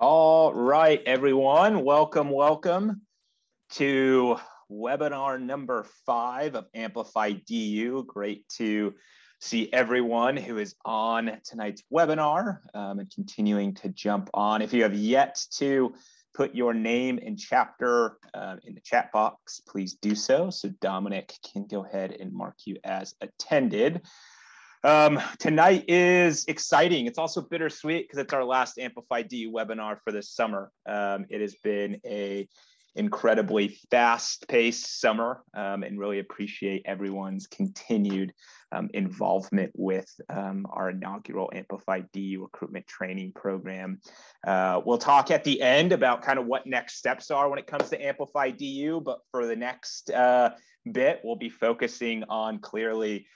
All right, everyone, welcome to webinar number 5 of Amplify DU. Great to see everyone who is on tonight's webinar and continuing to jump on. If you have yet to put your name and chapter in the chat box, please do so Dominic can go ahead and mark you as attended. Tonight is exciting. It's also bittersweet because it's our last Amplify DU webinar for this summer. It has been a incredibly fast-paced summer and really appreciate everyone's continued involvement with our inaugural Amplify DU recruitment training program. We'll talk at the end about kind of what next steps are when it comes to Amplify DU, but for the next bit, we'll be focusing on clearly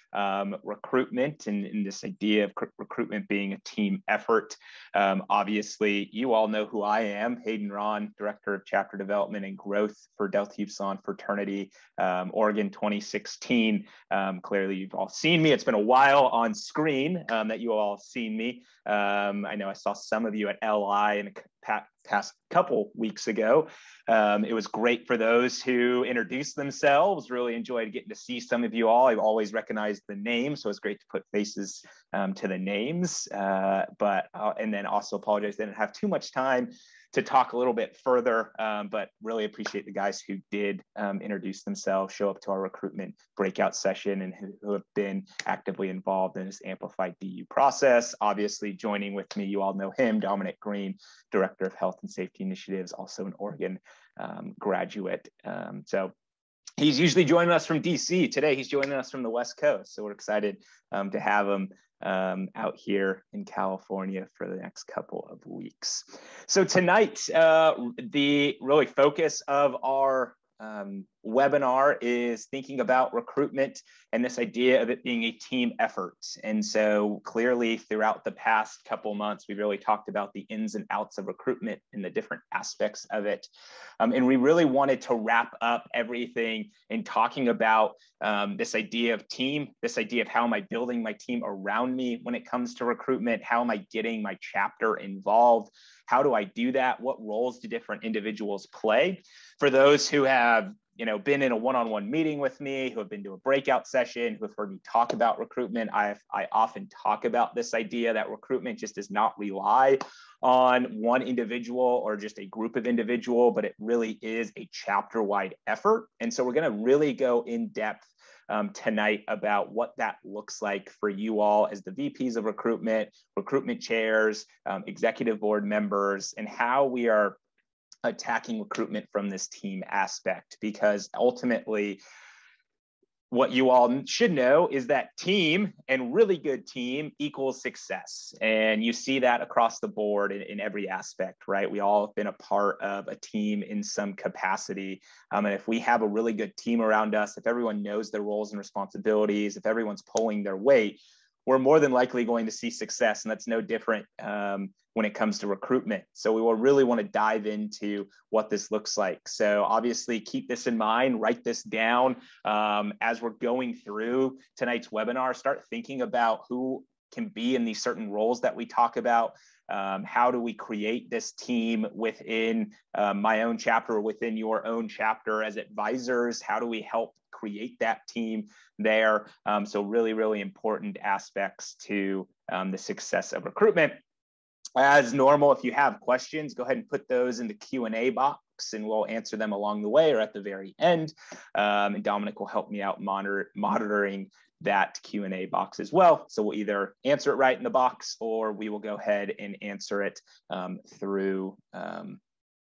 recruitment and this idea of recruitment being a team effort. Obviously, you all know who I am, Hayden Ron, Director of Chapter Development and Growth for Delta Upsilon Fraternity, Oregon 2016. Clearly, you've all seen me. It's been a while on screen that you all seen me. I know I saw some of you at LI in a past couple weeks ago. It was great for those who introduced themselves. Really enjoyed getting to see some of you all. I've always recognized the name, so it's great to put faces to the names. And then also apologize, didn't have too much time to talk a little bit further, but really appreciate the guys who did introduce themselves, show up to our recruitment breakout session, and who have been actively involved in this Amplified DU process. Obviously, joining with me, you all know him, Dominic Green, Director of Health and Safety Initiatives, also an Oregon graduate. So he's usually joining us from DC. Today, he's joining us from the West Coast. So we're excited to have him out here in California for the next couple of weeks. So tonight, the really focus of our webinar is thinking about recruitment and this idea of it being a team effort. And so clearly throughout the past couple months, we really talked about the ins and outs of recruitment and the different aspects of it. And we really wanted to wrap up everything in talking about this idea of team, this idea of how am I building my team around me when it comes to recruitment? How am I getting my chapter involved? How do I do that? What roles do different individuals play? For those who have been in a one-on-one meeting with me, who have been to a breakout session, who have heard me talk about recruitment, I often talk about this idea that recruitment just does not rely on one individual or just a group of individual, but it really is a chapter-wide effort. And so we're going to really go in depth tonight about what that looks like for you all as the VPs of recruitment, recruitment chairs, executive board members, and how we are attacking recruitment from this team aspect. Because ultimately, what you all should know is that team and really good team equals success. And you see that across the board in every aspect, right? We all have been a part of a team in some capacity. And if we have a really good team around us, if everyone knows their roles and responsibilities, if everyone's pulling their weight, we're more than likely going to see success. And that's no different when it comes to recruitment. So we will really want to dive into what this looks like. So obviously keep this in mind, write this down as we're going through tonight's webinar. Start thinking about who can be in these certain roles that we talk about. How do we create this team within my own chapter or within your own chapter as advisors? How do we help create that team there? So really, really important aspects to the success of recruitment. As normal, if you have questions, go ahead and put those in the Q&A box and we'll answer them along the way or at the very end. And Dominic will help me out monitoring that Q&A box as well. So we'll either answer it right in the box or we will go ahead and answer it through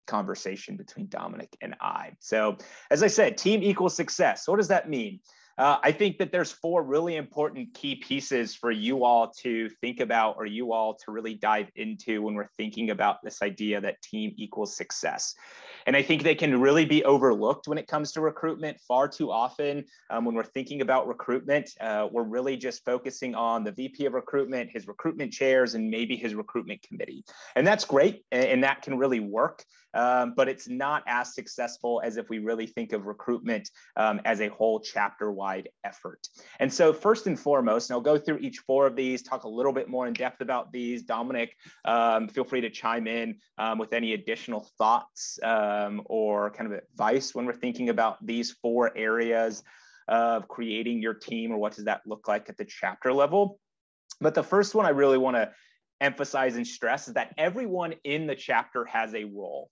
conversation between Dominic and I. So as I said, team equals success. So what does that mean? I think that there's 4 really important key pieces for you all to think about or you all to really dive into when we're thinking about this idea that team equals success. And I think they can really be overlooked when it comes to recruitment. Far too often when we're thinking about recruitment, we're really just focusing on the VP of recruitment, his recruitment chairs, and maybe his recruitment committee. And that's great, and that can really work. But it's not as successful as if we really think of recruitment as a whole chapter-wide department-wide effort. And so first and foremost, and I'll go through each 4 of these, talk a little bit more in depth about these. Dominic, feel free to chime in with any additional thoughts or kind of advice when we're thinking about these 4 areas of creating your team, or what does that look like at the chapter level. But the first one I really want to emphasize and stress is that everyone in the chapter has a role.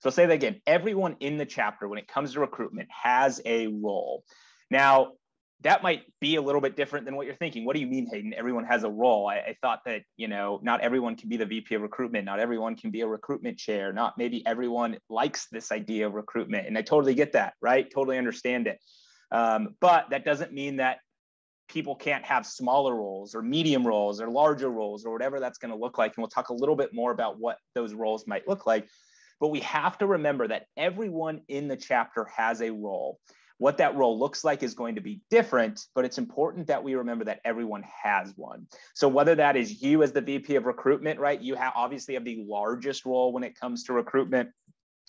So I'll say that again, everyone in the chapter when it comes to recruitment has a role. Now, that might be a little bit different than what you're thinking. What do you mean, Hayden? Everyone has a role. I thought that, you know, not everyone can be the VP of recruitment. Not everyone can be a recruitment chair. Not maybe everyone likes this idea of recruitment. And I totally get that, right? Totally understand it. But that doesn't mean that people can't have smaller roles or medium roles or larger roles or whatever that's going to look like. And we'll talk a little bit more about what those roles might look like. But we have to remember that everyone in the chapter has a role. What that role looks like is going to be different, but it's important that we remember that everyone has one. So whether that is you as the VP of recruitment, right? You obviously have the largest role when it comes to recruitment.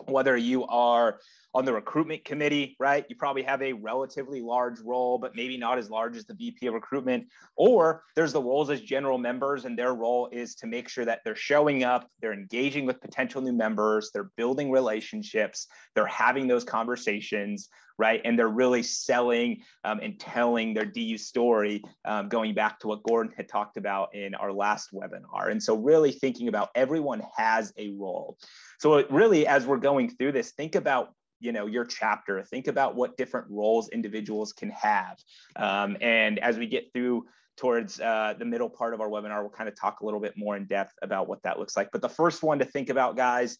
Whether you are on the recruitment committee, right? You probably have a relatively large role, but maybe not as large as the VP of recruitment. Or there's the roles as general members, and their role is to make sure that they're showing up, they're engaging with potential new members, they're building relationships, they're having those conversations, right? And they're really selling and telling their DU story, going back to what Gordon had talked about in our last webinar. And so really thinking about everyone has a role. So really, as we're going through this, think about, you know, your chapter, think about what different roles individuals can have. And as we get through towards the middle part of our webinar, we'll kind of talk a little bit more in depth about what that looks like. But the first one to think about, guys,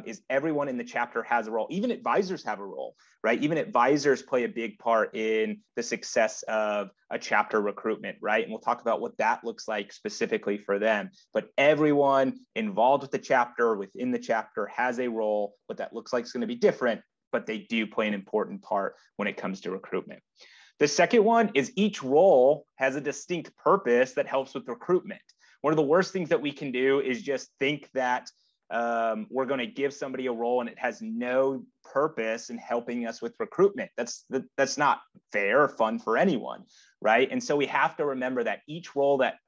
is everyone in the chapter has a role. Even advisors have a role, right? Even advisors play a big part in the success of a chapter recruitment, right? And we'll talk about what that looks like specifically for them. But everyone involved with the chapter, within the chapter, has a role. What that looks like is going to be different, but they do play an important part when it comes to recruitment. The second one is each role has a distinct purpose that helps with recruitment. One of the worst things that we can do is just think that we're going to give somebody a role and it has no purpose in helping us with recruitment. That's not fair or fun for anyone, right? And so we have to remember that each role that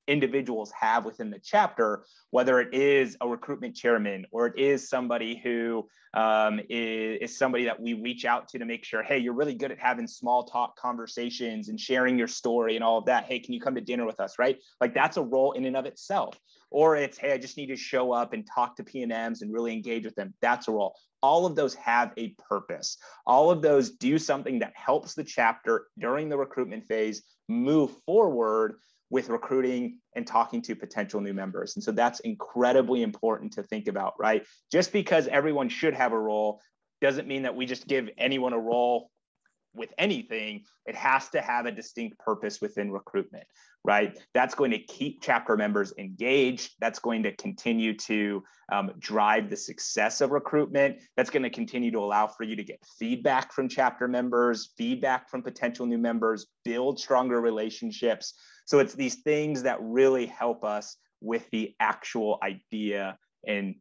individuals have within the chapter, whether it is a recruitment chairman or it is somebody who is somebody that we reach out to make sure, hey, you're really good at having small talk conversations and sharing your story and all of that. Hey, can you come to dinner with us, right? Like that's a role in and of itself. Or it's, hey, I just need to show up and talk to P&Ms and really engage with them. That's a role. All of those have a purpose. All of those do something that helps the chapter during the recruitment phase move forward with recruiting and talking to potential new members. And so that's incredibly important to think about, right? Just because everyone should have a role doesn't mean that we just give anyone a role with anything. It has to have a distinct purpose within recruitment, right? That's going to keep chapter members engaged. That's going to continue to drive the success of recruitment. That's going to continue to allow for you to get feedback from chapter members, feedback from potential new members, build stronger relationships. So it's these things that really help us with the actual idea and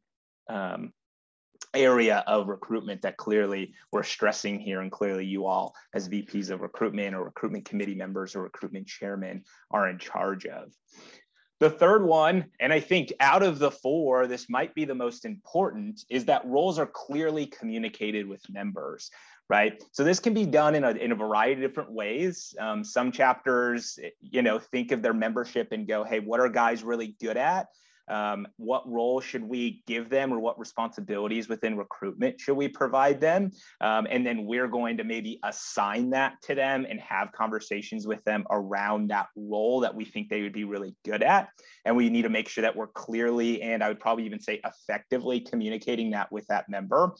area of recruitment that clearly we're stressing here, and clearly you all as VPs of recruitment or recruitment committee members or recruitment chairmen are in charge of. The third one, and I think out of the 4, this might be the most important, is that roles are clearly communicated with members, right? So this can be done in a variety of different ways. Some chapters, you know, think of their membership and go, hey, what are guys really good at? What role should we give them, or what responsibilities within recruitment should we provide them? And then we're going to maybe assign that to them and have conversations with them around that role that we think they would be really good at. And we need to make sure that we're clearly, and I would probably even say effectively, communicating that with that member.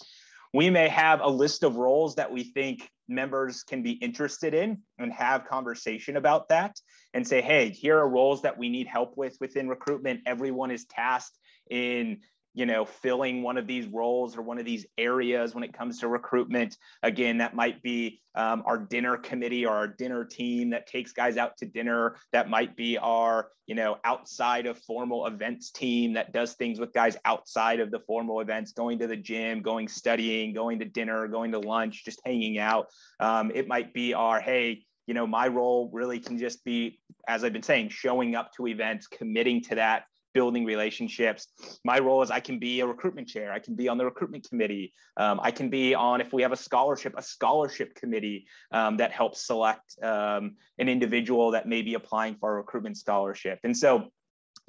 We may have a list of roles that we think members can be interested in and have conversation about that and say, hey, here are roles that we need help with within recruitment. Everyone is tasked in, you know, filling one of these roles or one of these areas when it comes to recruitment. Again, that might be our dinner committee or our dinner team that takes guys out to dinner. That might be our, you know, outside of formal events team that does things with guys outside of the formal events, going to the gym, going studying, going to dinner, going to lunch, just hanging out. It might be our, hey, my role really can just be, as I've been saying, showing up to events, committing to that, building relationships. My role is I can be a recruitment chair. I can be on the recruitment committee. I can be on, if we have a scholarship committee that helps select an individual that may be applying for a recruitment scholarship. And so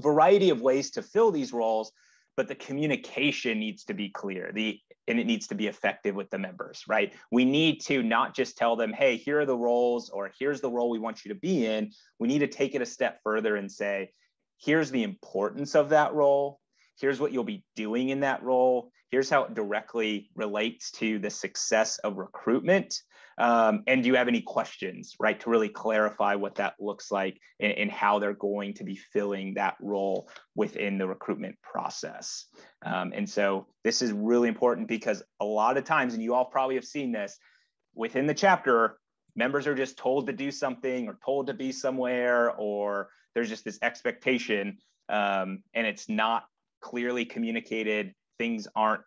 variety of ways to fill these roles, but the communication needs to be clear and it needs to be effective with the members, right? We need to not just tell them, hey, here are the roles, or here's the role we want you to be in. We need to take it a step further and say, here's the importance of that role. Here's what you'll be doing in that role. Here's how it directly relates to the success of recruitment. And do you have any questions, right, to really clarify what that looks like and how they're going to be filling that role within the recruitment process. And so this is really important because a lot of times, and you all probably have seen this, within the chapter, members are just told to do something or told to be somewhere, or there's just this expectation and it's not clearly communicated. Things aren't,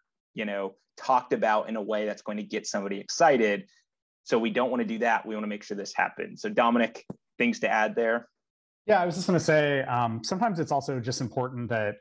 talked about in a way that's going to get somebody excited. So we don't want to do that. We want to make sure this happens. So Dominic, things to add there? Yeah, I was just going to say, sometimes it's also just important that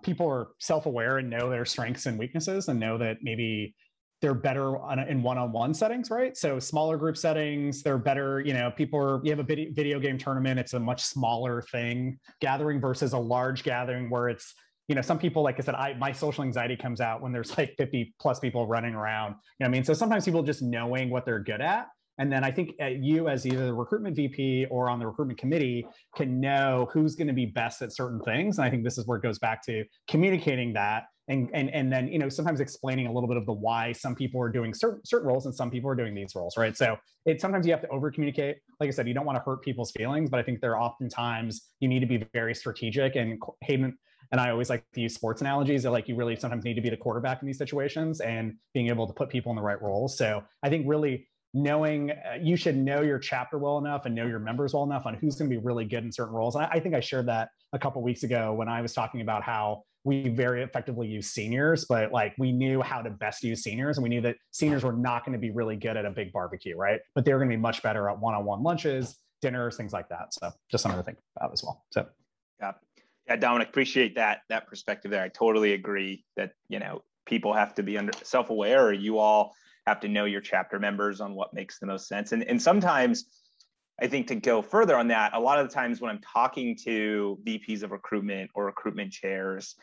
people are self-aware and know their strengths and weaknesses and know that maybe they're better in one-on-one settings, right? So smaller group settings, they're better, you have a video game tournament, it's a much smaller thing gathering versus a large gathering where it's, some people, like I said, my social anxiety comes out when there's like 50 plus people running around. You know what I mean? So sometimes people just knowing what they're good at. And then I think you as either the recruitment VP or on the recruitment committee can know who's going to be best at certain things. And I think this is where it goes back to communicating that and then, sometimes explaining a little bit of the why some people are doing certain roles and some people are doing these roles, right? So sometimes you have to over communicate. Like I said, you don't want to hurt people's feelings, but I think there are oftentimes you need to be very strategic. And Hayden and I always like to use sports analogies that like you really sometimes need to be the quarterback in these situations and being able to put people in the right roles. So I think really knowing, you should know your chapter well enough and know your members well enough on who's going to be really good in certain roles. And I think I shared that a couple of weeks ago when I was talking about how we very effectively use seniors, but like we knew how to best use seniors, and we knew that seniors were not going to be really good at a big barbecue, right? But they were going to be much better at one-on-one lunches, dinners, things like that. So just something to think about as well. So yeah, Dominic, appreciate that perspective there. I totally agree that people have to be self-aware, or you all have to know your chapter members on what makes the most sense. And sometimes I think to go further on that, a lot of the times when I'm talking to VPs of recruitment or recruitment chairs,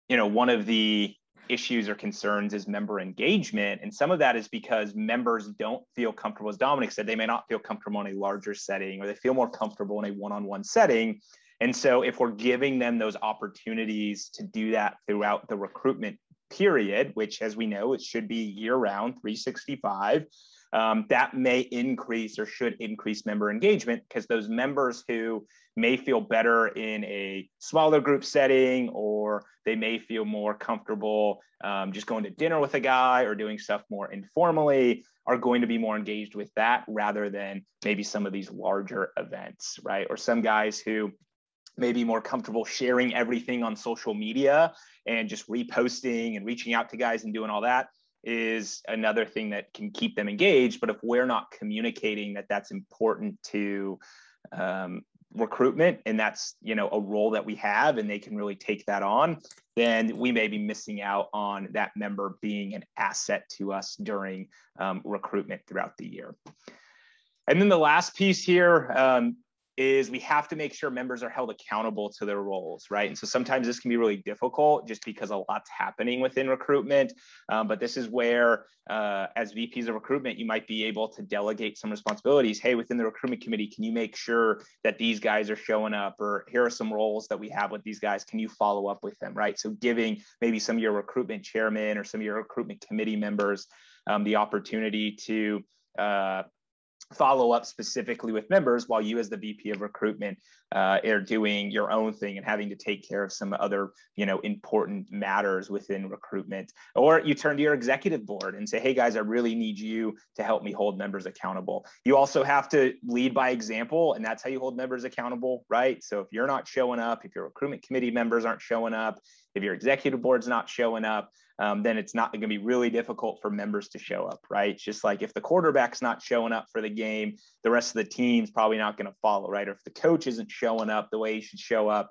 one of the issues or concerns is member engagement. And some of that is because members don't feel comfortable. As Dominic said, they may not feel comfortable in a larger setting, or they feel more comfortable in a one-on-one setting. And so if we're giving them those opportunities to do that throughout the recruitment period, which as we know, it should be year-round, 365, that may increase or should increase member engagement, because those members who may feel better in a smaller group setting, or they may feel more comfortable just going to dinner with a guy or doing stuff more informally, are going to be more engaged with that rather than maybe some of these larger events, right? Or some guys who may be more comfortable sharing everything on social media and just reposting and reaching out to guys and doing all that is another thing that can keep them engaged. But if we're not communicating that that's important to recruitment, and that's a role that we have and they can really take that on, then we may be missing out on that member being an asset to us during recruitment throughout the year. And then the last piece here is we have to make sure members are held accountable to their roles, right? And so sometimes this can be really difficult just because a lot's happening within recruitment. But this is where, as VPs of recruitment, you might be able to delegate some responsibilities. Hey, within the recruitment committee, can you make sure that these guys are showing up? Or here are some roles that we have with these guys. Can you follow up with them, right? So giving maybe some of your recruitment chairmen or some of your recruitment committee members the opportunity to follow up specifically with members while you as the VP of recruitment are doing your own thing and having to take care of some other, important matters within recruitment. Or you turn to your executive board and say, hey guys, I really need you to help me hold members accountable. You also have to lead by example, and that's how you hold members accountable, right? So if you're not showing up, if your recruitment committee members aren't showing up, if your executive board's not showing up, then it's not going to be really difficult for members to show up, right? It's just like if the quarterback's not showing up for the game, the rest of the team's probably not going to follow, right? Or if the coach isn't showing up the way he should show up,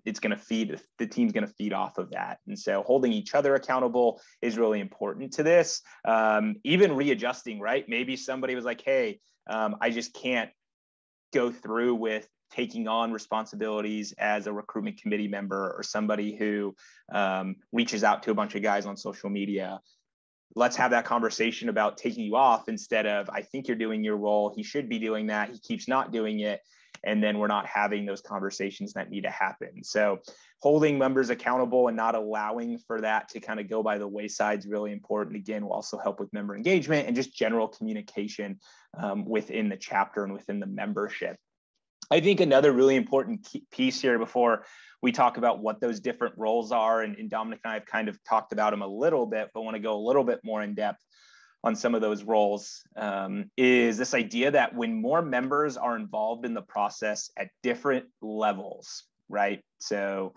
it's going to feed, the team's going to feed off of that. And so holding each other accountable is really important to this. Even readjusting, right? Maybe somebody was like, hey, I just can't go through with taking on responsibilities as a recruitment committee member, or somebody who reaches out to a bunch of guys on social media. Let's have that conversation about taking you off instead of, I think you're doing your role. He should be doing that. He keeps not doing it. And then we're not having those conversations that need to happen. So holding members accountable and not allowing for that to kind of go by the wayside is really important. Again, will also help with member engagement and just general communication within the chapter and within the membership. I think another really important piece here before we talk about what those different roles are, and Dominic and I have kind of talked about them a little bit, but want to go a little bit more in depth on some of those roles, is this idea that when more members are involved in the process at different levels, right? So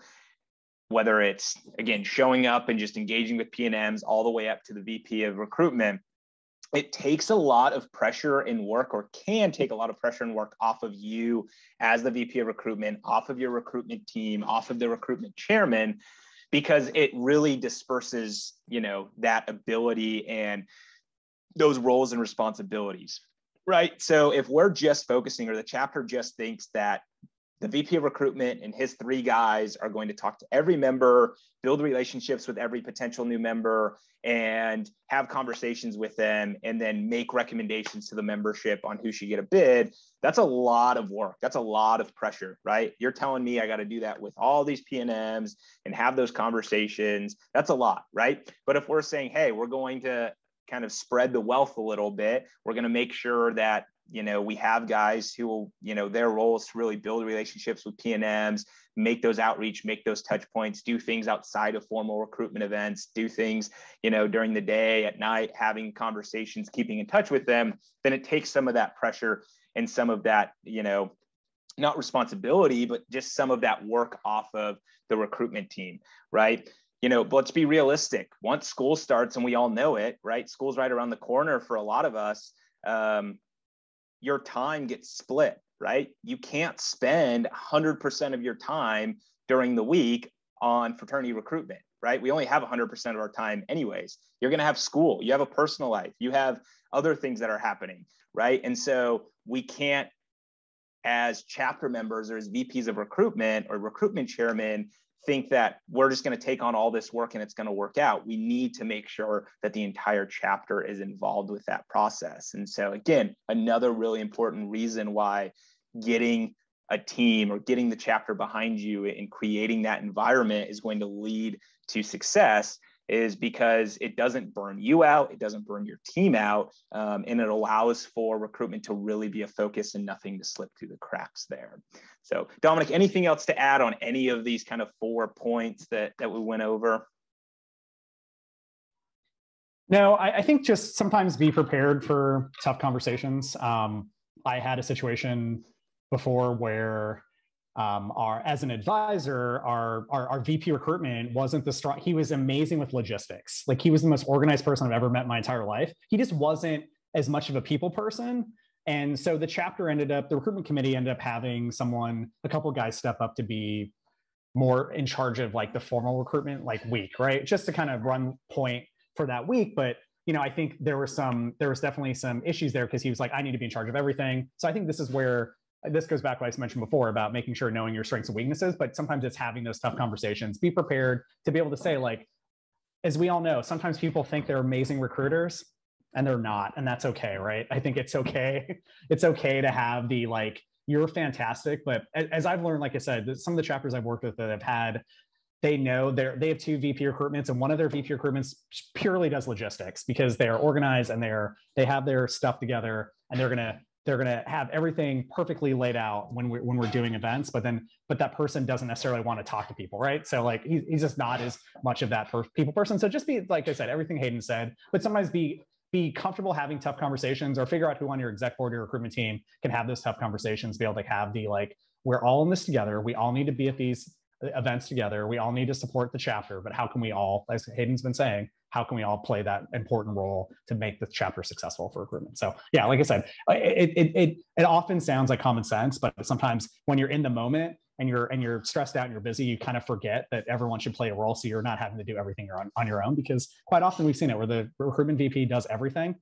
whether it's, again, showing up and just engaging with P&Ms all the way up to the VP of recruitment, it takes a lot of pressure and work, or can take a lot of pressure and work off of you as the VP of recruitment, off of your recruitment team, off of the recruitment chairman, because it really disperses, that ability and those roles and responsibilities, right? So if we're just focusing, or the chapter just thinks that the VP of recruitment and his 3 guys are going to talk to every member, build relationships with every potential new member, and have conversations with them, and then make recommendations to the membership on who should get a bid, that's a lot of work. That's a lot of pressure, right? You're telling me I got to do that with all these P&Ms and have those conversations. That's a lot, right? But if we're saying, hey, we're going to kind of spread the wealth a little bit, we're going to make sure that we have guys who will, their role is to really build relationships with P&Ms, make those outreach, make those touch points, do things outside of formal recruitment events, do things, during the day, at night, having conversations, keeping in touch with them. Then it takes some of that pressure and some of that, not responsibility, but just some of that work off of the recruitment team, right? But let's be realistic. Once school starts, and we all know it, right? School's right around the corner for a lot of us. Your time gets split, right? You can't spend 100% of your time during the week on fraternity recruitment, right? We only have 100% of our time anyways. You're going to have school, you have a personal life, you have other things that are happening, right? And so we can't, as chapter members or as VPs of recruitment or recruitment chairmen, think that we're just going to take on all this work and it's going to work out. We need to make sure that the entire chapter is involved with that process. And so again, another really important reason why getting a team or getting the chapter behind you and creating that environment is going to lead to success is because it doesn't burn you out, it doesn't burn your team out, and it allows for recruitment to really be a focus and nothing to slip through the cracks there. So Dominic, anything else to add on any of these kind of 4 points that we went over? No, I think just sometimes be prepared for tough conversations. I had a situation before where as an advisor, our VP recruitment wasn't the strong. He was amazing with logistics. Like, he was the most organized person I've ever met in my entire life. He just wasn't as much of a people person. And so the recruitment committee ended up having a couple of guys step up to be more in charge of like the formal recruitment week, right? Just to kind of run point for that week. But I think there was definitely some issues there, because he was like, I need to be in charge of everything. So I think this is where this goes back to what I mentioned before about making sure knowing your strengths and weaknesses, but sometimes it's having those tough conversations. Be prepared to be able to say, like, as we all know, sometimes people think they're amazing recruiters and they're not, and that's okay, right? I think it's okay. It's okay to have the, like, you're fantastic, but as I've learned, like I said, some of the chapters I've worked with that have had, they know they have 2 VP recruitments, and one of their VP recruitments purely does logistics because they're organized and they have their stuff together, and they're gonna have everything perfectly laid out when we're doing events, but that person doesn't necessarily want to talk to people, right? So like he's just not as much of that people person. So just be, like I said, everything Hayden said, but sometimes be comfortable having tough conversations, or figure out who on your exec board or your recruitment team can have those tough conversations, be able to have the, like, we're all in this together. We all need to be at these events together. We all need to support the chapter, but how can we all, as Hayden's been saying, how can we all play that important role to make the chapter successful for recruitment? So yeah, like I said, it often sounds like common sense, but sometimes when you're in the moment and you're stressed out and you're busy, you kind of forget that everyone should play a role, so you're not having to do everything on your own. Because quite often we've seen it where the recruitment VP does everything,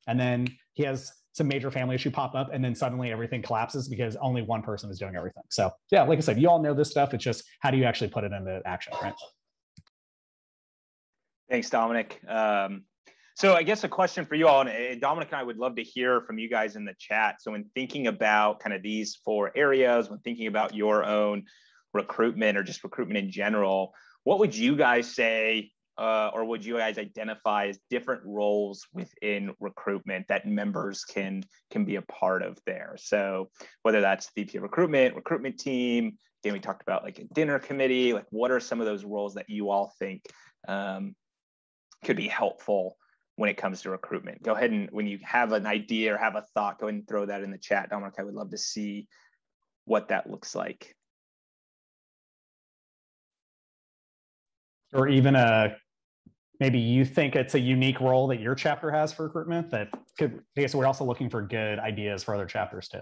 and then he has some major family issue pop up, and then suddenly everything collapses because only one person is doing everything. So yeah, like I said, you all know this stuff. It's just how do you actually put it into action, right? Thanks, Dominic. So I guess a question for you all, and Dominic and I would love to hear from you guys in the chat. So when thinking about kind of these 4 areas, when thinking about your own recruitment or just recruitment in general, what would you guys say, or would you guys identify as different roles within recruitment that members can be a part of there? So whether that's VP of recruitment team, then we talked about like a dinner committee, like what are some of those roles that you all think could be helpful when it comes to recruitment? Go ahead, and when you have an idea or have a thought, go ahead and throw that in the chat. Dominic, I would love to see what that looks like. Or even maybe you think it's a unique role that your chapter has for recruitment that could, I guess we're also looking for good ideas for other chapters too.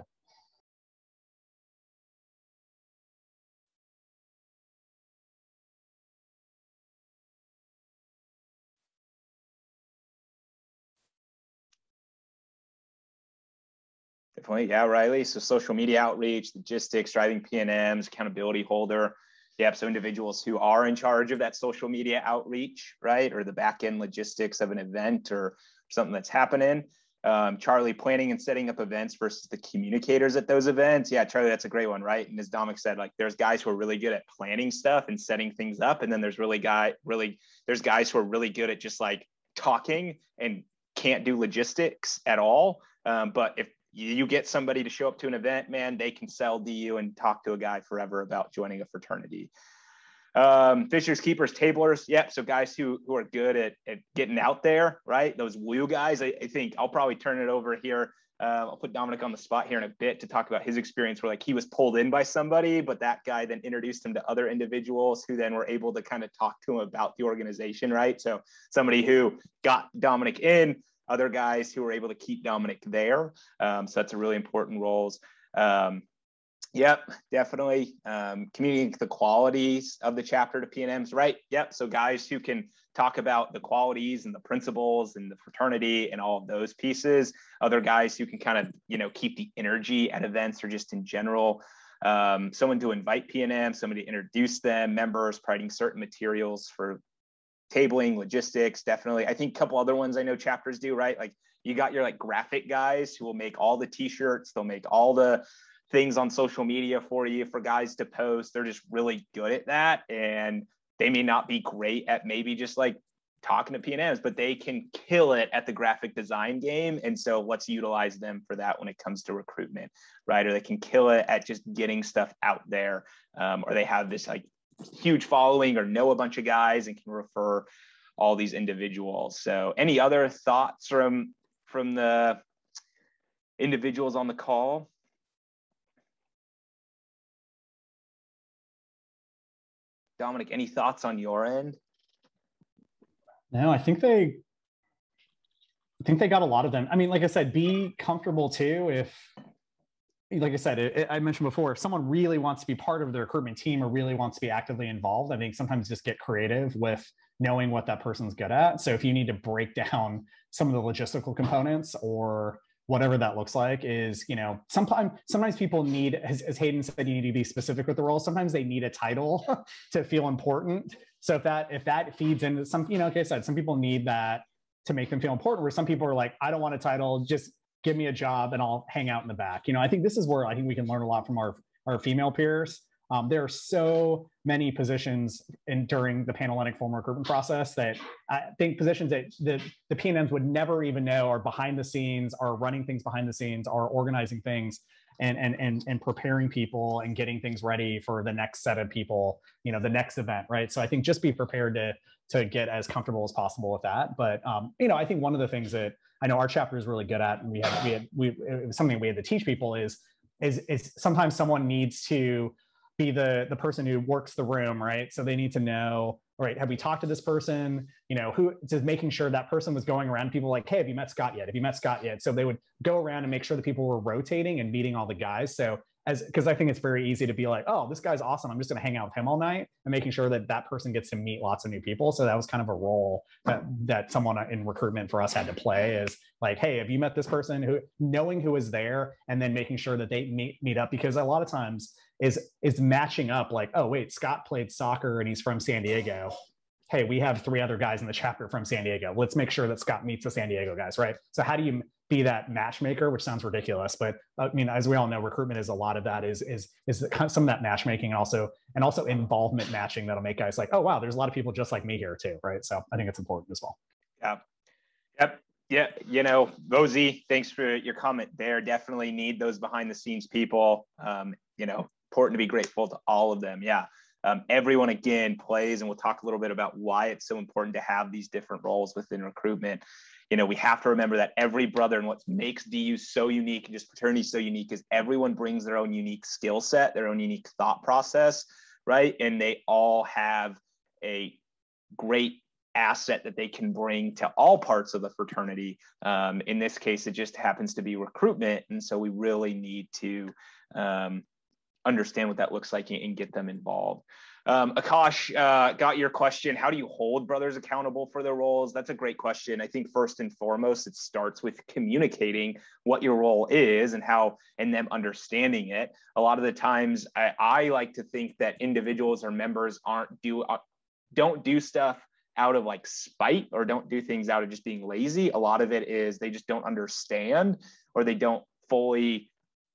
Definitely, yeah, Riley. So social media outreach, logistics, driving P&Ms, accountability holder. Yep, so individuals who are in charge of that social media outreach, right? Or the back end logistics of an event or something that's happening. Charlie, planning and setting up events versus the communicators at those events. Yeah, Charlie, that's a great one, right? And as Dominic said, like there's guys who are really good at planning stuff and setting things up. And then there's there's guys who are really good at just like talking and can't do logistics at all. But if you get somebody to show up to an event, man, they can sell to you and talk to a guy forever about joining a fraternity. Fishers, keepers, tablers. Yep. So guys who are good at getting out there, right? Those woo guys. I think I'll probably turn it over here. I'll put Dominic on the spot here in a bit to talk about his experience where like he was pulled in by somebody, but that guy then introduced him to other individuals who then were able to kind of talk to him about the organization, right? So somebody who got Dominic in, other guys who were able to keep Dominic there. So that's a really important roles. Yep, definitely. Communicating the qualities of the chapter to P&Ms, right? Yep. So guys who can talk about the qualities and the principles and the fraternity and all of those pieces. Other guys who can kind of, keep the energy at events or just in general. Someone to invite P&M, somebody to introduce them, members, providing certain materials for tabling, logistics, definitely. I think a couple other ones I know chapters do, right? Like you got your like graphic guys who will make all the t-shirts, they'll make all the things on social media for you for guys to post. They're just really good at that. And they may not be great at maybe just like talking to P&Ms, but they can kill it at the graphic design game. And so let's utilize them for that when it comes to recruitment, right? Or they can kill it at just getting stuff out there. Or they have this like huge following or know a bunch of guys and can refer all these individuals. So any other thoughts from the individuals on the call? Dominic, any thoughts on your end? No, I think they got a lot of them. I mean, like I said, be comfortable too. If, like I said, I mentioned before, if someone really wants to be part of the recruitment team or really wants to be actively involved, I think sometimes just get creative with knowing what that person's good at. So if you need to break down some of the logistical components or whatever that looks like is, sometimes people need, as Hayden said, you need to be specific with the role. Sometimes they need a title to feel important. So if that feeds into some, like I said, some people need that to make them feel important, where some people are like, I don't want a title, just give me a job and I'll hang out in the back. I think this is where I think we can learn a lot from our female peers. There are so many positions during the Panhellenic formal recruitment process that I think positions that the P&Ms would never even know are behind the scenes, are running things behind the scenes, are organizing things and preparing people and getting things ready for the next set of people, the next event, right? So I think just be prepared to get as comfortable as possible with that. But I think one of the things that I know our chapter is really good at, and it was something we had to teach people is sometimes someone needs to be the person who works the room, right? So they need to know, right, have we talked to this person? You know, who, just making sure that person was going around people like, hey, have you met Scott yet? Have you met Scott yet? So they would go around and make sure that people were rotating and meeting all the guys. So because I think it's very easy to be like, oh, this guy's awesome, I'm just going to hang out with him all night, and making sure that that person gets to meet lots of new people. So that was kind of a role that someone in recruitment for us had to play, is like, hey, have you met this person? Who, knowing who is there, and then making sure that they meet up, because a lot of times is matching up, like, oh wait, Scott played soccer and he's from San Diego. Hey, we have 3 other guys in the chapter from San Diego. Let's make sure that Scott meets the San Diego guys, right? So how do you be that matchmaker, which sounds ridiculous, but I mean, as we all know, recruitment is a lot of that is some of that matchmaking, and also involvement matching that'll make guys like, oh wow, there's a lot of people just like me here too, right? So I think it's important as well. Yeah. Yep. Yeah. You know, Rosie, thanks for your comment there. Definitely need those behind the scenes people. You know, important to be grateful to all of them. Yeah. Everyone again plays, and we'll talk a little bit about why it's so important to have these different roles within recruitment. You know, we have to remember that every brother, and what makes DU so unique and just fraternity so unique, is everyone brings their own unique skill set, their own unique thought process, right? And they all have a great asset that they can bring to all parts of the fraternity. In this case, it just happens to be recruitment. And so we really need to understand what that looks like and get them involved. Akash, got your question. How do you hold brothers accountable for their roles? That's a great question. I think first and foremost, it starts with communicating what your role is and them understanding it. A lot of the times I like to think that individuals or members don't do stuff out of like spite, or don't do things out of just being lazy. A lot of it is they just don't understand, or they don't fully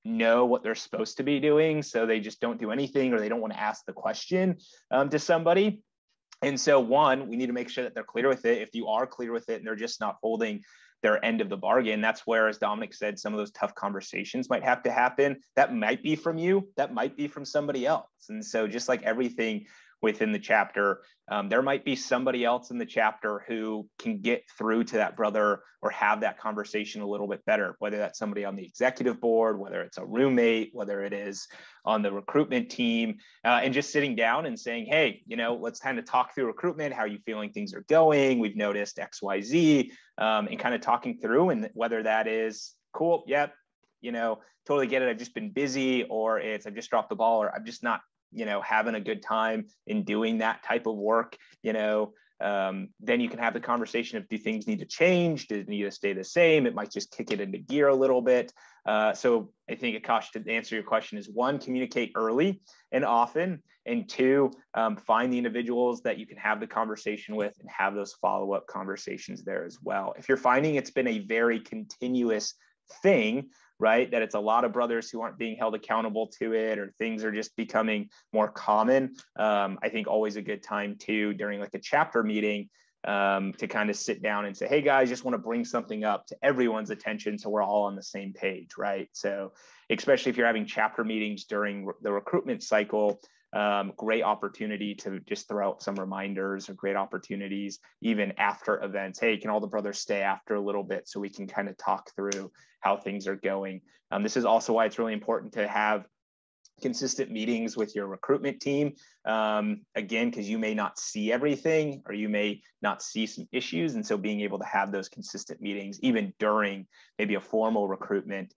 know what they're supposed to be doing, so they just don't do anything, or they don't want to ask the question to somebody. And so we need to make sure that they're clear with it. If you are clear with it and they're just not holding their end of the bargain, that's where, as Dominic said, some of those tough conversations might have to happen. That might be from you, that might be from somebody else. And so just like everything within the chapter, there might be somebody else in the chapter who can get through to that brother or have that conversation a little bit better, whether that's somebody on the executive board, whether it's a roommate, whether it is on the recruitment team, and just sitting down and saying, hey, you know, let's kind of talk through recruitment. How are you feeling things are going? We've noticed X, Y, Z, and kind of talking through, and whether that is cool. Yep. You know, totally get it. I've just been busy, or it's, I've just dropped the ball, or I'm just not, you know, having a good time in doing that type of work, you know, then you can have the conversation of, do things need to change? Does it need to stay the same? It might just kick it into gear a little bit. So I think, Akash, to answer your question, is 1, communicate early and often, and 2, find the individuals that you can have the conversation with and have those follow-up conversations there as well. If you're finding it's been a very continuous thing, right, that it's a lot of brothers who aren't being held accountable to it, or things are just becoming more common, I think always a good time too, during like a chapter meeting, to kind of sit down and say, hey guys, just want to bring something up to everyone's attention so we're all on the same page, right? So especially if you're having chapter meetings during the recruitment cycle, great opportunity to just throw out some reminders, or great opportunities even after events. Hey, can all the brothers stay after a little bit so we can kind of talk through how things are going? This is also why it's really important to have consistent meetings with your recruitment team. Again, because you may not see everything, or you may not see some issues. And so being able to have those consistent meetings, even during maybe a formal recruitment,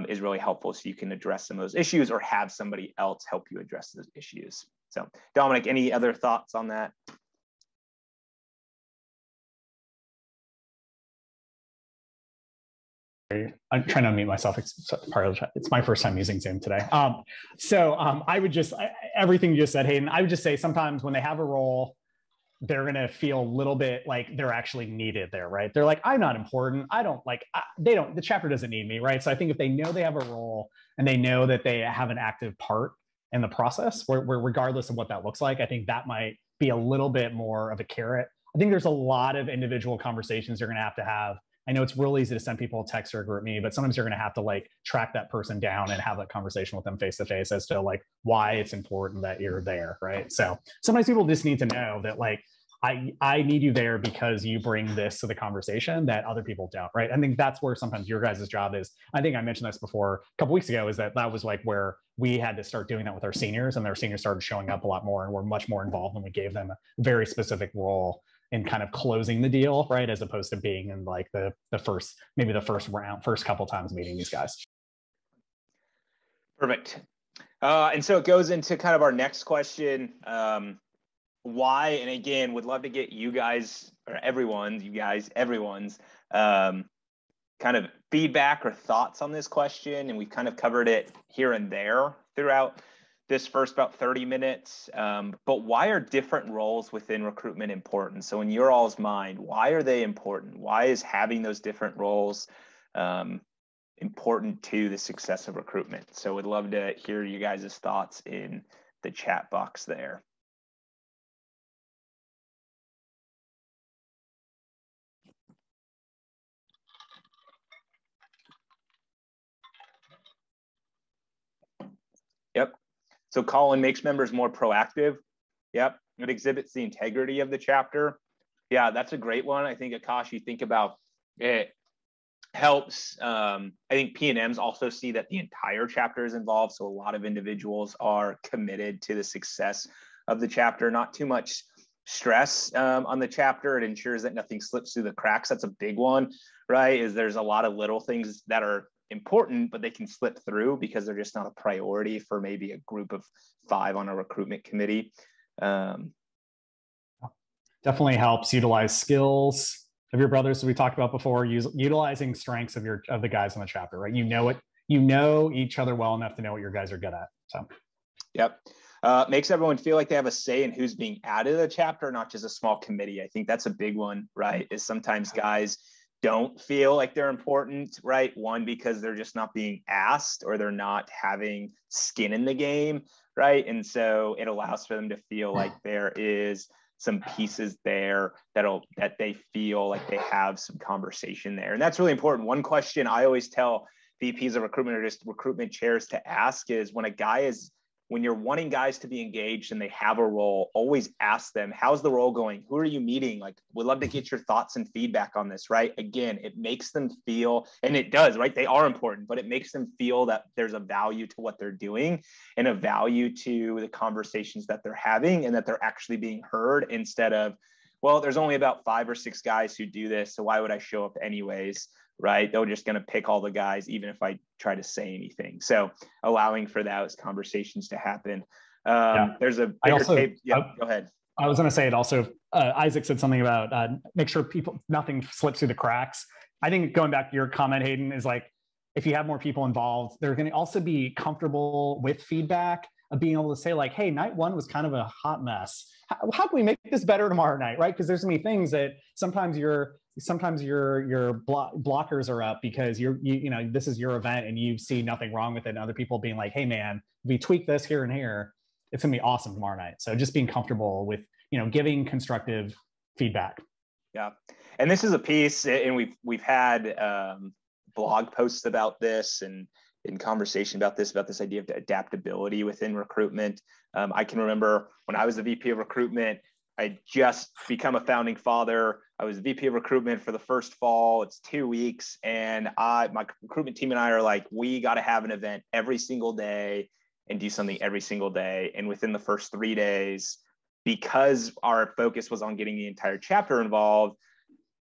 is really helpful, so you can address some of those issues, or have somebody else help you address those issues. So Dominic, any other thoughts on that? I'm trying to unmute myself. It's my first time using Zoom today. I would just, everything you just said, Hayden, I would just say sometimes when they have a role, they're going to feel a little bit like they're actually needed there, right? They're like, I'm not important. The chapter doesn't need me, right? So I think if they know they have a role, and they know that they have an active part in the process, where regardless of what that looks like, I think that might be a little bit more of a carrot. I think there's a lot of individual conversations you're going to have. I know it's real easy to send people a text or a group me, but sometimes you're going to have to like track that person down and have that conversation with them face to face as to like why it's important that you're there, right? So sometimes people just need to know that like, I need you there because you bring this to the conversation that other people don't, right? I think that's where sometimes your guys' job is. I think I mentioned this before a couple weeks ago, is that was like where we had to start doing that with our seniors, and their seniors started showing up a lot more and were much more involved, and we gave them a very specific role in kind of closing the deal, right? As opposed to being in like the first round, first couple times meeting these guys. Perfect. And so it goes into kind of our next question. Why, and again, would love to get you guys, or everyone's kind of feedback or thoughts on this question. And we've kind of covered it here and there throughout this first about 30 minutes. But why are different roles within recruitment important? So in your all's mind, why are they important? Why is having those different roles important to the success of recruitment? So would love to hear you guys' thoughts in the chat box there. Yep. So Colin, makes members more proactive. Yep. It exhibits the integrity of the chapter. Yeah, that's a great one. I think, Akash, you think about it helps. I think P&Ms also see that the entire chapter is involved. So a lot of individuals are committed to the success of the chapter, not too much stress on the chapter. It ensures that nothing slips through the cracks. That's a big one, right? Is there's a lot of little things that are important, but they can slip through because they're just not a priority for maybe a group of 5 on a recruitment committee. Definitely helps utilize skills of your brothers, as we talked about before, utilizing strengths of the guys in the chapter, right? You know each other well enough to know what your guys are good at. So, yep. Makes everyone feel like they have a say in who's being added to the chapter, not just a small committee. I think that's a big one, right? Is sometimes guys don't feel like they're important, right? One, because they're just not being asked or they're not having skin in the game, right? And so it allows for them to feel like there is some pieces there that they feel like they have some conversation there. And that's really important. One question I always tell VPs of recruitment or just recruitment chairs to ask is when you're wanting guys to be engaged and they have a role, always ask them, how's the role going? Who are you meeting? Like, we'd love to get your thoughts and feedback on this, right? Again, it makes them feel, and it does, right? They are important, but it makes them feel that there's a value to what they're doing and a value to the conversations that they're having and that they're actually being heard instead of, well, there's only about 5 or 6 guys who do this, so why would I show up anyways? Right? They're just going to pick all the guys, even if I try to say anything. So allowing for those conversations to happen. There's a bigger tape. Yeah, go ahead. I was going to say it also, Isaac said something about make sure nothing slips through the cracks. I think going back to your comment, Hayden, is like, if you have more people involved, they're going to also be comfortable with feedback of being able to say like, hey, night 1 was kind of a hot mess. How can we make this better tomorrow night? Right? Because there's going to be things that sometimes your blockers are up because you know, this is your event and you see nothing wrong with it. And other people being like, hey man, if we tweak this here and here, it's gonna be awesome tomorrow night. So just being comfortable with, you know, giving constructive feedback. Yeah. And this is a piece, and we've had blog posts about this and in conversation about this idea of adaptability within recruitment. I can remember when I was the VP of recruitment, I just become a founding father. I was VP of recruitment for the first fall. It's 2 weeks. And my recruitment team and I are like, we got to have an event every single day and do something every single day. And within the first 3 days, because our focus was on getting the entire chapter involved,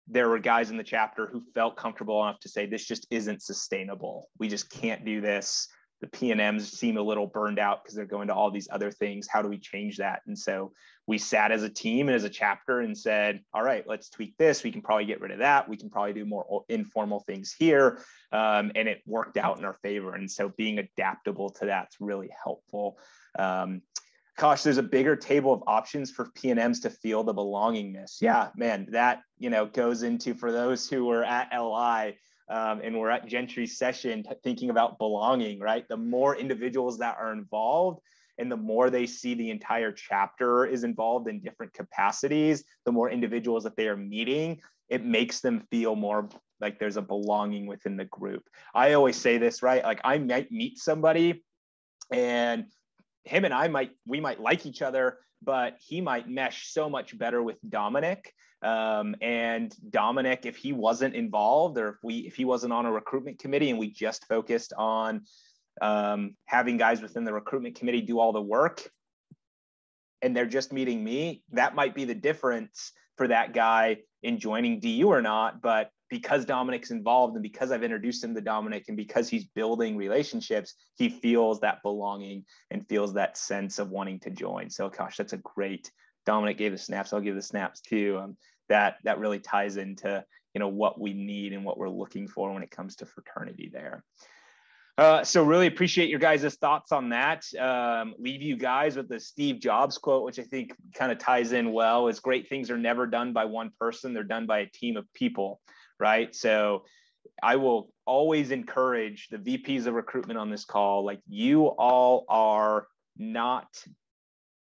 there were guys in the chapter who felt comfortable enough to say, this just isn't sustainable. We just can't do this. The P&Ms seem a little burned out because they're going to all these other things. How do we change that? And so we sat as a team and as a chapter and said, all right, let's tweak this. We can probably get rid of that. We can probably do more informal things here. And it worked out in our favor. And so being adaptable to that's really helpful. Gosh, there's a bigger table of options for P&Ms to feel the belongingness. Yeah, man, that, you know, goes into, for those who were at LI, and we're at Gentry's session thinking about belonging, right? The more individuals that are involved and the more they see the entire chapter is involved in different capacities, the more individuals that they are meeting, it makes them feel more like there's a belonging within the group. I always say this, right? Like, I might meet somebody and him and we might like each other, but he might mesh so much better with Dominic. And Dominic, if he wasn't involved, or if he wasn't on a recruitment committee and we just focused on having guys within the recruitment committee do all the work and they're just meeting me, that might be the difference for that guy in joining DU or not. But because Dominic's involved and because I've introduced him to Dominic and because he's building relationships, he feels that belonging and feels that sense of wanting to join. So gosh, that's a great, Dominic gave the snaps, I'll give the snaps too. That really ties into, what we need and what we're looking for when it comes to fraternity there. So really appreciate your guys' thoughts on that. Leave you guys with the Steve Jobs quote, which I think kind of ties in well, is great things are never done by one person. They're done by a team of people, right? So I will always encourage the VPs of recruitment on this call, like, you all are not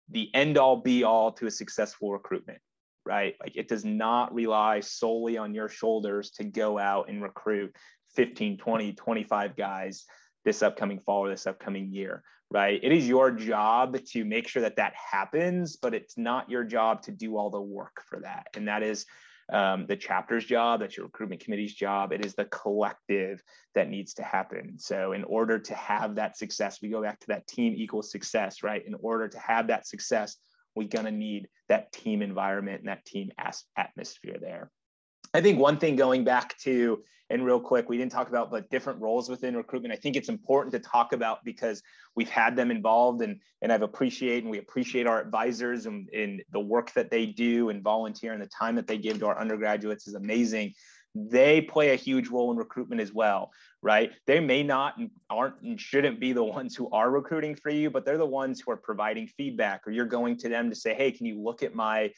the end all be all to a successful recruitment, right? Like, it does not rely solely on your shoulders to go out and recruit 15, 20, 25 guys this upcoming fall or this upcoming year, right? It is your job to make sure that that happens, but it's not your job to do all the work for that. And that is the chapter's job, that's your recruitment committee's job. It is the collective that needs to happen. So in order to have that success, we go back to that team equals success, right? In order to have that success, we're gonna need that team environment and that team atmosphere there. I think one thing going back to, and real quick, we didn't talk about, but different roles within recruitment. I think it's important to talk about because we've had them involved and we appreciate our advisors and the work that they do and volunteer and the time that they give to our undergraduates is amazing. They play a huge role in recruitment as well, right? They may not and aren't and shouldn't be the ones who are recruiting for you, but they're the ones who are providing feedback, or you're going to them to say, hey, can you look at my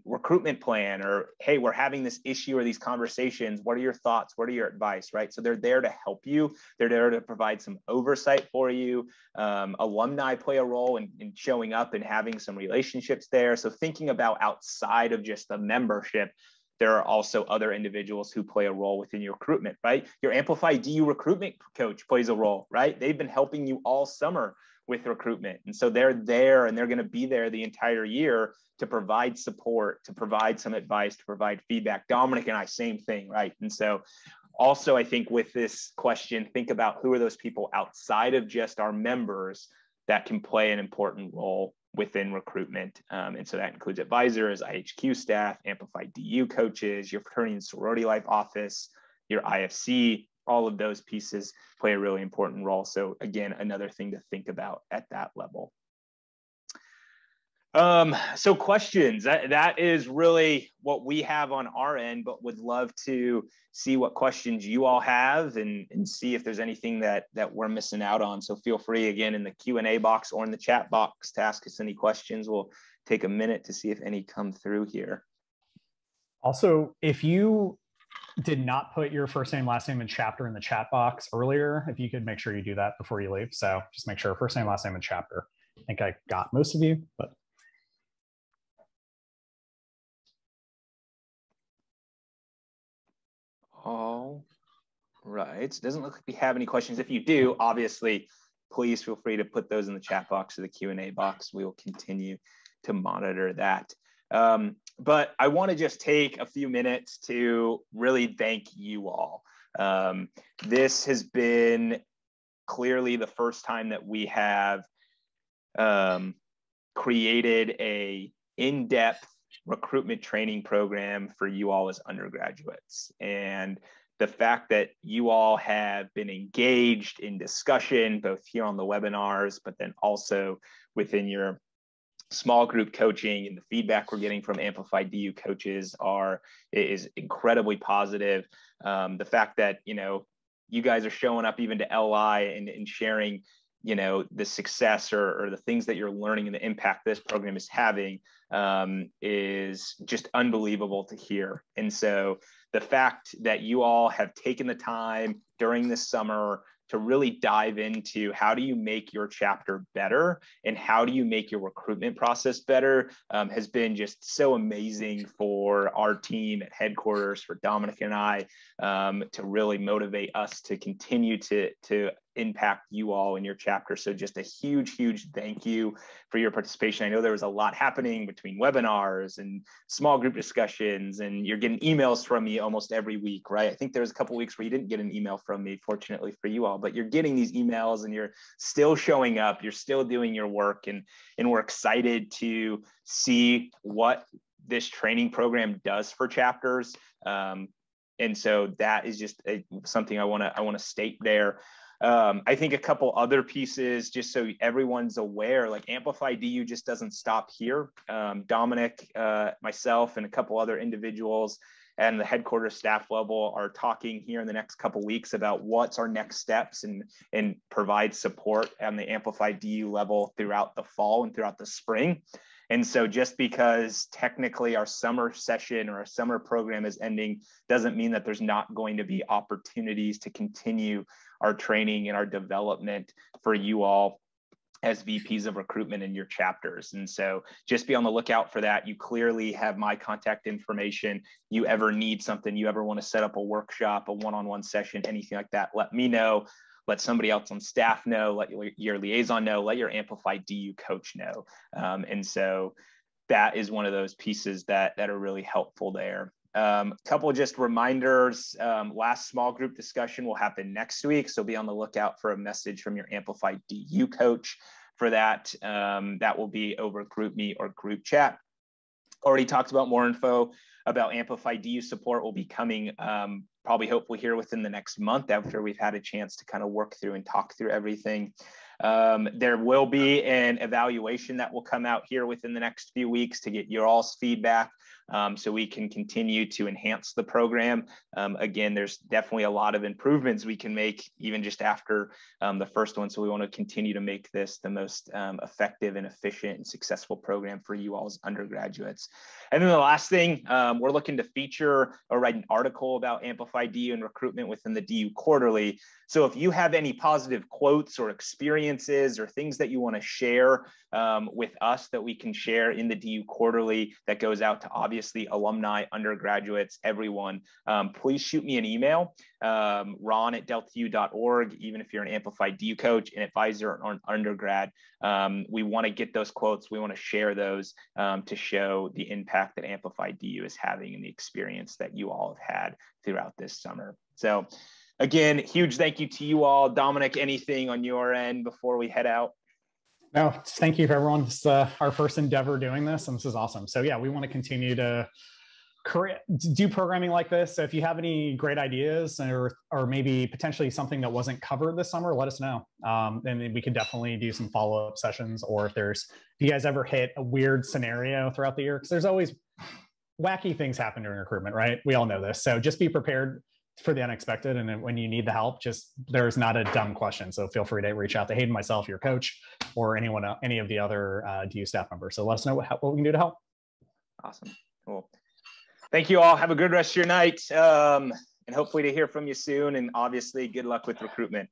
recruitment plan? Or, hey, we're having this issue or these conversations. What are your thoughts? What are your advice, right? So they're there to help you. They're there to provide some oversight for you. Alumni play a role in showing up and having some relationships there. So thinking about outside of just the membership, there are also other individuals who play a role within your recruitment, right? Your Amplify DU recruitment coach plays a role, right? They've been helping you all summer with recruitment. And so they're there and they're going to be there the entire year to provide support, to provide some advice, to provide feedback. Dominic and I, same thing, right? And so also, I think with this question, think about who are those people outside of just our members that can play an important role within recruitment. And so that includes advisors, IHQ staff, Amplify DU coaches, your fraternity and sorority life office, your IFC, all of those pieces play a really important role. So again, another thing to think about at that level. So questions, that is really what we have on our end, but would love to see what questions you all have and see if there's anything that we're missing out on. So feel free, again, in the Q&A box or in the chat box to ask us any questions. We'll take a minute to see if any come through here. Also, if you did not put your first name, last name, and chapter in the chat box earlier, if you could make sure you do that before you leave. So just make sure first name, last name, and chapter. I think I got most of you, but. All right. It doesn't look like we have any questions. If you do, obviously, please feel free to put those in the chat box or the Q&A box. We will continue to monitor that. But I want to just take a few minutes to really thank you all. This has been clearly the first time that we have created a in-depth recruitment training program for you all as undergraduates. And the fact that you all have been engaged in discussion, both here on the webinars, but then also within your small group coaching, and the feedback we're getting from Amplify DU coaches is incredibly positive. The fact that, you guys are showing up even to LI and sharing, the success or the things that you're learning and the impact this program is having is just unbelievable to hear. And so the fact that you all have taken the time during this summer to really dive into how do you make your chapter better and how do you make your recruitment process better has been just so amazing for our team at headquarters, for Dominic and I, to really motivate us to continue to impact you all in your chapter. So just a huge, huge thank you for your participation. I know there was a lot happening between webinars and small group discussions, and you're getting emails from me almost every week, right? I think there was a couple of weeks where you didn't get an email from me, fortunately for you all, but you're getting these emails and you're still showing up, you're still doing your work, and we're excited to see what this training program does for chapters. And so that is just something I want to state there. I think a couple other pieces, just so everyone's aware, like Amplify DU just doesn't stop here. Dominic, myself, and a couple other individuals and the headquarters staff level are talking here in the next couple weeks about what's our next steps and provide support on the Amplify DU level throughout the fall and throughout the spring. And so just because technically our summer session or our summer program is ending doesn't mean that there's not going to be opportunities to continue our training and our development for you all as VPs of recruitment in your chapters. And so just be on the lookout for that. You clearly have my contact information. You ever need something, you ever want to set up a workshop, a one-on-one session, anything like that, let me know. Let somebody else on staff know, let your liaison know, let your Amplify DU coach know. And so that is one of those pieces that are really helpful there. Couple of just reminders, last small group discussion will happen next week. So be on the lookout for a message from your Amplify DU coach for that. That will be over GroupMe or group chat. Already talked about more info about Amplify DU support will be coming probably hopefully here within the next month after we've had a chance to kind of work through and talk through everything. There will be an evaluation that will come out here within the next few weeks to get your all's feedback so we can continue to enhance the program. Again, there's definitely a lot of improvements we can make even just after the first one. So we want to continue to make this the most effective and efficient and successful program for you all as undergraduates. And then the last thing, we're looking to feature or write an article about Amplify DU and recruitment within the DU Quarterly. So if you have any positive quotes or experiences or things that you want to share with us that we can share in the DU Quarterly that goes out to obviously alumni, undergraduates, everyone, please shoot me an email, ron@deltau.org, even if you're an Amplify DU coach, an advisor, or an undergrad. We want to get those quotes. We want to share those to show the impact that Amplify DU is having and the experience that you all have had throughout this summer. So again, huge thank you to you all. Dominic, anything on your end before we head out? No, thank you for everyone. This is our first endeavor doing this, and this is awesome. So yeah, we want to continue to do programming like this. So if you have any great ideas or maybe potentially something that wasn't covered this summer, let us know. And we could definitely do some follow-up sessions, or if you guys ever hit a weird scenario throughout the year, because there's always wacky things happen during recruitment, right? We all know this. So just be prepared for the unexpected. And then when you need the help, there's not a dumb question. So feel free to reach out to Hayden, myself, your coach, or any of the other DU staff members. So let us know what we can do to help. Awesome. Cool. Thank you all. Have a good rest of your night. And hopefully to hear from you soon. And obviously good luck with recruitment.